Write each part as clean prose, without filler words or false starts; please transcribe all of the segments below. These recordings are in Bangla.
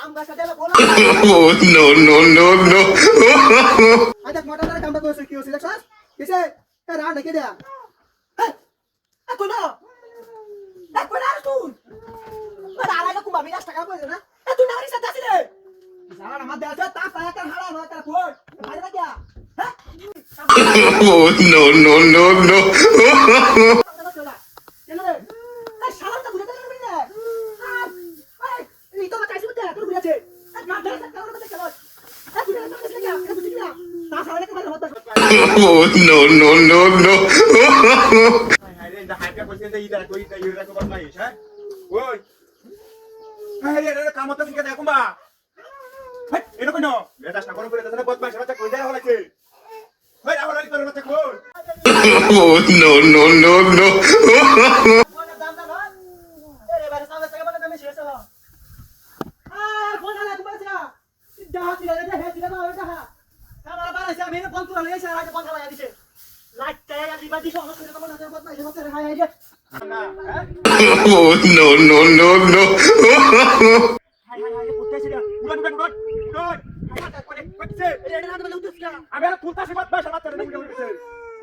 Oh no no no no! আচ্ছা মোটাদার কামটা কইছে কি হইছে দেখছস কিসে এ রা ঢেকে দেয়া এ কোন এ কোন আর তুই আর আড়াইটা কুমা 20 টাকা কইছে না এ তুই নারী সাথে আছিস রে যারা আমার দেয়া তা পায়া কার হাড়া না কার কই ভাই না কিয়া হ্যাঁ Oh no no no no! কেন রে এই শালাটা ঘুরে গেল না এই তো মাথায় শুতে তোর ঘুরেছে এই গান ধরে কারণ মধ্যে চলো এই ঘুরে গেল না কিয়া এ বুঝি না তা শালাটা কেমন হতো Oh no no no no! Hai đây, hai cái con sen đây đã coi đây ra con mày hả? Ôi. Hai đây এটা কাম হতো কি দেখো বা। হাই এটা কই না? এটা সাগর করে দাদা বদমাশ বাচ্চা কই যায় হলাছে। হাই আবার করে বাচ্চা কই। Oh no no no no! বড় দাম দাম এরে বারে সামনে থেকে বড় দামে শেষ হলো ফোন আলা তুমি বলছ যাও তুই রে হে তুই না ওটা আমার বাড়াইছে আমি ফোন তুলে লইছে আর আগে ফোন চালায়া দিছে লাইটটা আর দিবা দিছ অন করে তোমার নাম বদমাইশ হচ্ছে রে হাই হাই রে না, হ্যাঁ? Oh no no no no! হাই হাই হাই কুত্তে ছিল উড়ান। হাই করে কইছে। এরে হাতে বলে উঠছিস না আমি আর তুলতাছি বদমাশ বাচ্চা রে দেখে কইছে।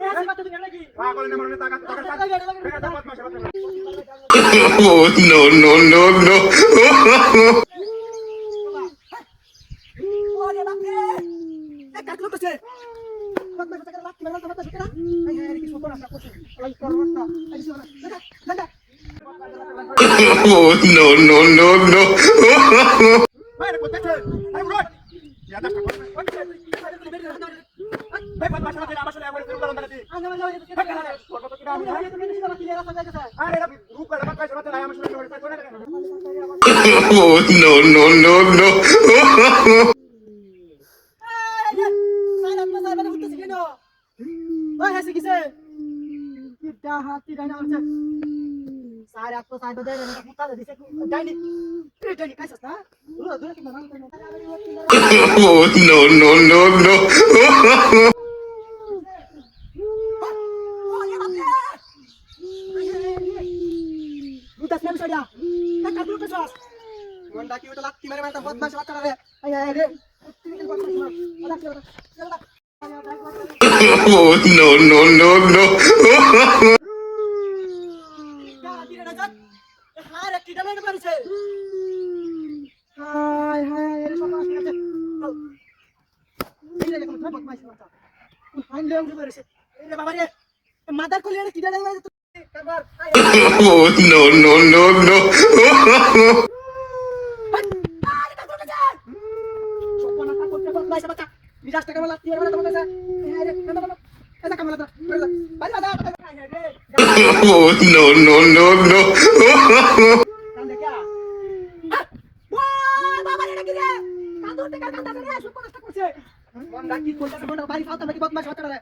এ হাসি বাত তুমি নাকি পাগল না মনে টাকা টাকা বদমাশ বাচ্চা। Oh no no no no! ওরে বাপ রে এ কাট করতেছে বদমাইশ টাকা লাত্তি মারতে হতো সেটা হাই হাই কি সুন্দর আসা করছে ওই করবত না এই শোনা দাদা Oh no no no no! হাই রে কইছে। হাই উড়ান। ইয়া দাসটা কইছে। ভাই বদমাশ বাচ্চা আমার সাথে একবার করে উড়ান দাঁড়াতি। আরে এটা রূপ করে বদমাশ বাচ্চা আমার সাথে করে কই না। Oh no no no no! Oh no no no no! Oh no no no no! Mother কলি কিটা Oh no no no no! Oh no no no no! বাড়ি ফালতাম নাকি বদমাশ বাচ্চারা